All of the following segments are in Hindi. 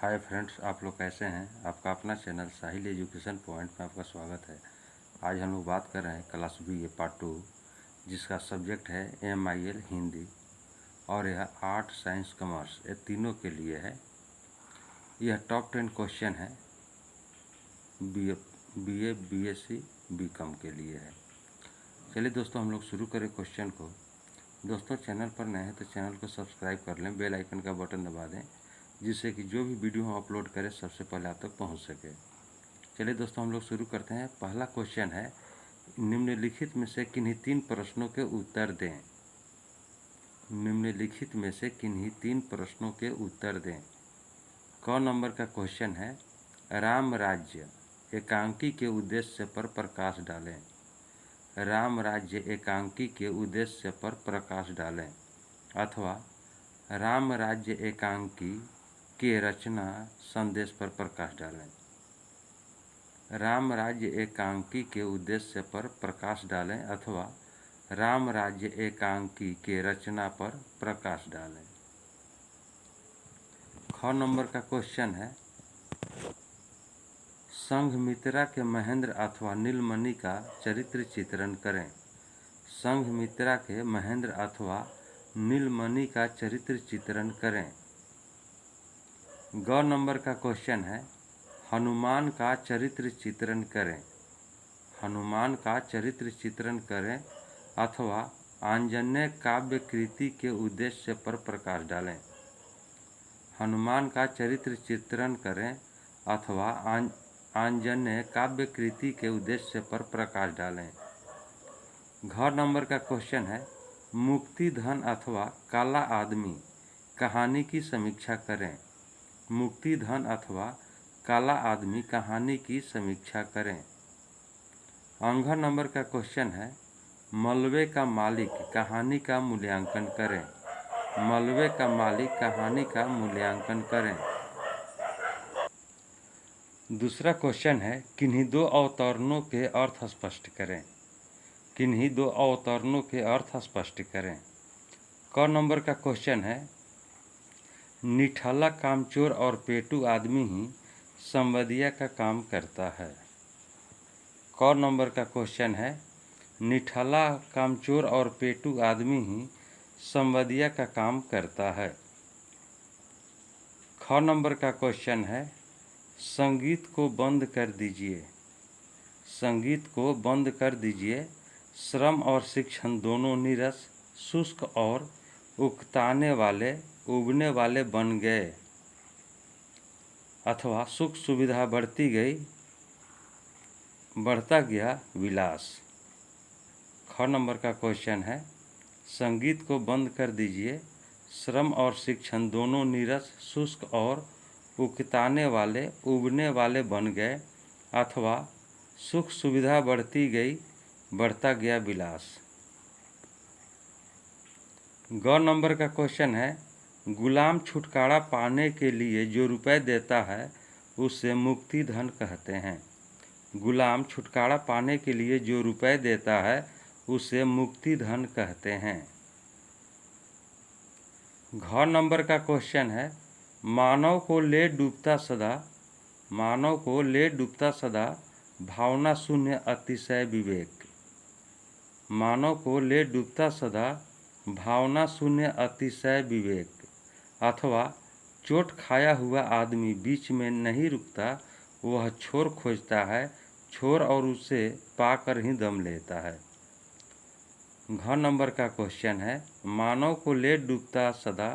हाय फ्रेंड्स, आप लोग कैसे हैं। आपका अपना चैनल साहिल एजुकेशन पॉइंट में आपका स्वागत है। आज हम लोग बात कर रहे हैं क्लास बी पार्ट 2, जिसका सब्जेक्ट है MIL हिंदी, और यह आर्ट साइंस कॉमर्स ये तीनों के लिए है। यह टॉप 10 क्वेश्चन है BA BSc BCom के लिए है। चलिए दोस्तों, हम लोग शुरू करें क्वेश्चन को। दोस्तों, चैनल पर नए हैं तो चैनल को सब्सक्राइब कर लें, बेल आइकन का बटन दबा दें, जिससे कि जो भी वीडियो हम अपलोड करें सबसे पहले आप तक पहुंच सके। चलिए दोस्तों, हम लोग शुरू करते हैं। पहला क्वेश्चन है, निम्नलिखित में से किन्हीं 3 प्रश्नों के उत्तर दें। निम्नलिखित में से किन्हीं 3 प्रश्नों के उत्तर दें। क नंबर का क्वेश्चन है, राम राज्य एकांकी के उद्देश्य पर प्रकाश डालें। राम राज्य एकांकी के उद्देश्य पर प्रकाश डालें, अथवा राम राज्य एकांकी के रचना संदेश पर प्रकाश डालें। राम राज्य एकांकी के उद्देश्य पर प्रकाश डालें, अथवा राम राज्य एकांकी के रचना पर प्रकाश डालें। ख नंबर का क्वेश्चन है, संघमित्रा के महेंद्र अथवा नीलमणि का चरित्र चित्रण करें। संघमित्रा के महेंद्र अथवा नीलमणि का चरित्र चित्रण करें। ग नंबर का क्वेश्चन है, हनुमान का चरित्र चित्रण करें। हनुमान का चरित्र चित्रण करें, अथवा आंजनेय काव्य कृति के उद्देश्य पर प्रकाश डालें। हनुमान का चरित्र चित्रण करें, अथवा आंजनेय काव्य कृति के उद्देश्य पर प्रकाश डालें। घ नंबर का क्वेश्चन है, मुक्तिधन अथवा काला आदमी कहानी की समीक्षा करें। मुक्तिधन अथवा काला आदमी कहानी की समीक्षा करें। अंघ नंबर का क्वेश्चन है, मलबे का मालिक कहानी का मूल्यांकन करें। मलबे का मालिक कहानी का मूल्यांकन करें। दूसरा क्वेश्चन है, किन्हीं 2 अवतरणों के अर्थ स्पष्ट करें। किन्हीं 2 अवतरणों के अर्थ स्पष्ट करें। क नंबर का क्वेश्चन है, निठल्ला कामचोर और पेटू आदमी ही संवदिया का काम करता है। क नंबर का क्वेश्चन है, निठल्ला कामचोर और पेटू आदमी ही संवदिया का काम करता है। ख नंबर का क्वेश्चन है, संगीत को बंद कर दीजिए। संगीत को बंद कर दीजिए। श्रम और शिक्षण दोनों नीरस, शुष्क और उकताने वाले, उगने वाले बन गए, अथवा सुख सुविधा बढ़ती गई, बढ़ता गया विलास। ख नंबर का क्वेश्चन है, संगीत को बंद कर दीजिए। श्रम और शिक्षण दोनों नीरस, शुष्क और उकताने वाले, उगने वाले बन गए, अथवा सुख सुविधा बढ़ती गई, बढ़ता गया विलास। ग नंबर का क्वेश्चन है, गुलाम छुटकारा पाने के लिए जो रुपए देता है उसे मुक्ति धन कहते हैं। गुलाम छुटकारा पाने के लिए जो रुपए देता है उसे मुक्ति धन कहते हैं। घ नंबर का क्वेश्चन है, मानव को ले डूबता सदा, मानव को ले डूबता सदा भावना शून्य अतिशय विवेक। मानव को ले डूबता सदा भावना शून्य अतिशय विवेक, अथवा चोट खाया हुआ आदमी बीच में नहीं रुकता, वह छोर खोजता है, छोर और उसे पाकर ही दम लेता है। घ नंबर का क्वेश्चन है, मानव को ले डूबता सदा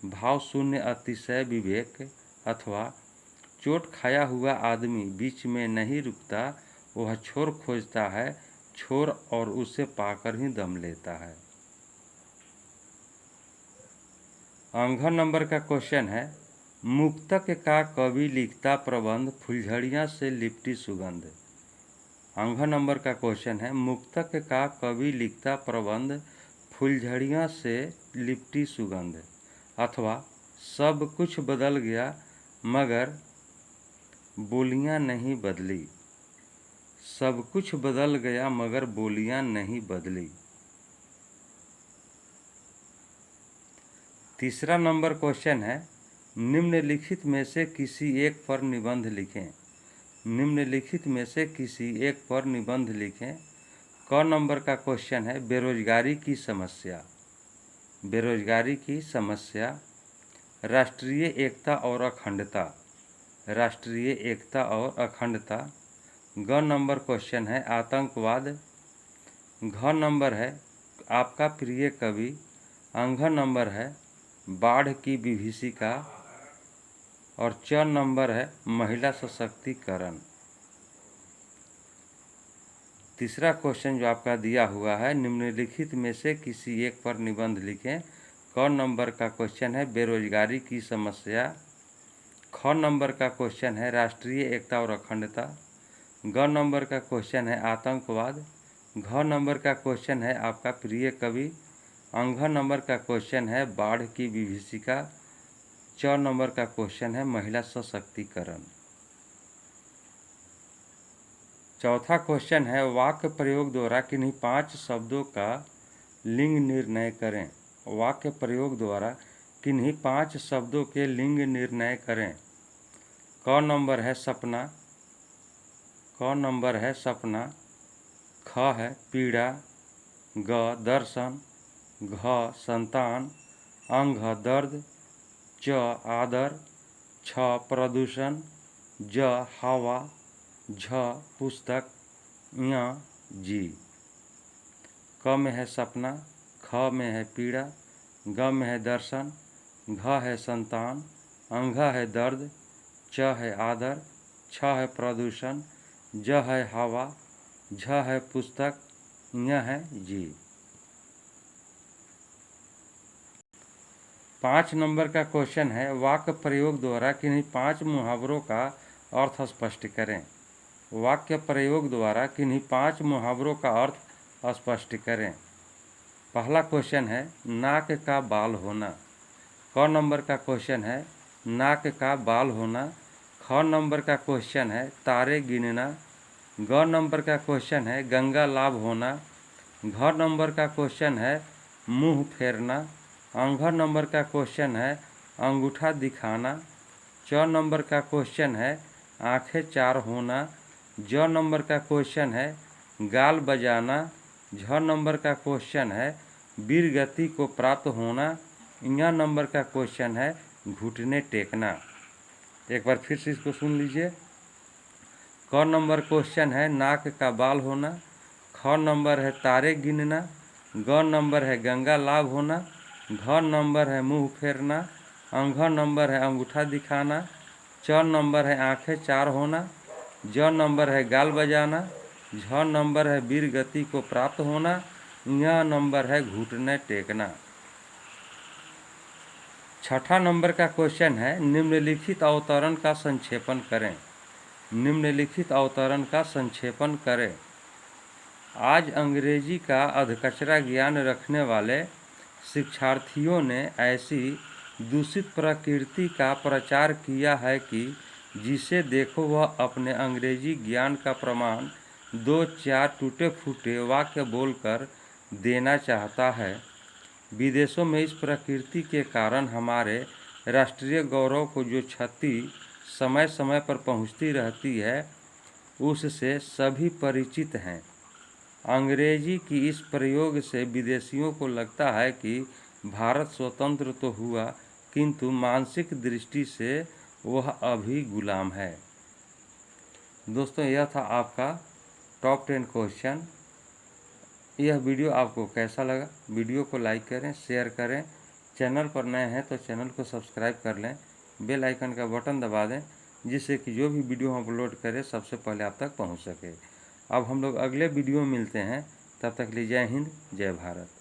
भाव शून्य अतिशय विवेक, अथवा चोट खाया हुआ आदमी बीच में नहीं रुकता, वह छोर खोजता है, छोर और उसे पाकर ही दम लेता है। अंघ नंबर का क्वेश्चन है, मुक्तक का कवि लिखता प्रबंध फुलझड़ियाँ से लिपटी सुगंध। अंघ नंबर का क्वेश्चन है, मुक्तक का कवि लिखता प्रबंध फुलझड़ियाँ से लिपटी सुगंध, अथवा सब कुछ बदल गया मगर बोलियाँ नहीं बदली। सब कुछ बदल गया मगर बोलियाँ नहीं बदली। तीसरा नंबर क्वेश्चन है, निम्नलिखित में से किसी एक पर निबंध लिखें। निम्नलिखित में से किसी एक पर निबंध लिखें। क नंबर का क्वेश्चन है बेरोजगारी की समस्या। बेरोजगारी की समस्या। राष्ट्रीय एकता और अखंडता। राष्ट्रीय एकता और अखंडता। ग नंबर क्वेश्चन है आतंकवाद। घ नंबर है आपका प्रिय कवि। अंघ नंबर है बाढ़ की विभीषिका। और च नंबर है महिला सशक्तिकरण। तीसरा क्वेश्चन जो आपका दिया हुआ है निम्नलिखित में से किसी एक पर निबंध लिखें। क नंबर का क्वेश्चन है बेरोजगारी की समस्या। ख नंबर का क्वेश्चन है राष्ट्रीय एकता और अखंडता। ग नंबर का क्वेश्चन है आतंकवाद। घ नंबर का क्वेश्चन है आपका प्रिय कवि। अंघ नंबर का क्वेश्चन है बाढ़ की विभीषिका। च नंबर का क्वेश्चन है महिला सशक्तिकरण। चौथा क्वेश्चन है वाक्य प्रयोग द्वारा किन्हीं 5 शब्दों का लिंग निर्णय करें। वाक्य प्रयोग द्वारा किन्हीं 5 शब्दों के लिंग निर्णय करें। क नंबर है सपना। क नंबर है सपना। ख है पीड़ा। ग दर्शन। घ संतान। अंघ दर्द। च आदर। छ प्रदूषण। ज हवा। झ पुस्तक। ञ जी। क में है सपना। ख में है पीड़ा। ग में है दर्शन। घ है संतान। अंघ है दर्द। च है आदर। छ है प्रदूषण। ज है हवा। झ है पुस्तक। ञ है जी। 5 नंबर का क्वेश्चन है वाक्य प्रयोग द्वारा किन्हीं 5 मुहावरों का अर्थ स्पष्ट करें। वाक्य प्रयोग द्वारा किन्हीं 5 मुहावरों का अर्थ स्पष्ट करें। पहला क्वेश्चन है नाक का बाल होना। क नंबर का क्वेश्चन है नाक का बाल होना। ख नंबर का क्वेश्चन है तारे गिनना। ग नंबर का क्वेश्चन है गंगा लाभ होना। घ नंबर का क्वेश्चन है मुंह फेरना। अंघ नंबर का क्वेश्चन है अंगूठा दिखाना। च नंबर का क्वेश्चन है आंखें चार होना। ज नंबर का क्वेश्चन है गाल बजाना। झ नंबर का क्वेश्चन है वीर गति को प्राप्त होना। ञ नंबर का क्वेश्चन है घुटने टेकना। एक बार फिर से इसको सुन लीजिए। क नंबर क्वेश्चन है नाक का बाल होना। ख नंबर है तारे गिनना। ग नंबर है गंगा लाभ होना। घ नंबर है मुंह फेरना। अंघ नंबर है अंगूठा दिखाना। च नंबर है आंखें चार होना। ज नंबर है गाल बजाना। झ नंबर है वीर गति को प्राप्त होना। ञ नंबर है घुटने टेकना। छठा नंबर का क्वेश्चन है निम्नलिखित अवतरण का संक्षेपण करें। निम्नलिखित अवतरण का संक्षेपण करें। आज अंग्रेजी का अधकचरा ज्ञान रखने वाले शिक्षार्थियों ने ऐसी दूषित प्रकृति का प्रचार किया है कि जिसे देखो वह अपने अंग्रेजी ज्ञान का प्रमाण 2-4 टूटे फूटे वाक्य बोलकर देना चाहता है। विदेशों में इस प्रकृति के कारण हमारे राष्ट्रीय गौरव को जो क्षति समय समय पर पहुंचती रहती है उससे सभी परिचित हैं। अंग्रेजी की इस प्रयोग से विदेशियों को लगता है कि भारत स्वतंत्र तो हुआ किंतु मानसिक दृष्टि से वह अभी गुलाम है। दोस्तों यह था आपका टॉप 10 क्वेश्चन। यह वीडियो आपको कैसा लगा? वीडियो को लाइक करें, शेयर करें। चैनल पर नए हैं तो चैनल को सब्सक्राइब कर लें। बेल आइकन का बटन दबा दें जिससे कि जो भी वीडियो हम अपलोड करें सबसे पहले आप तक पहुंच सके। अब हम लोग अगले वीडियो में मिलते हैं। तब तक के लिए जय हिंद, जय भारत।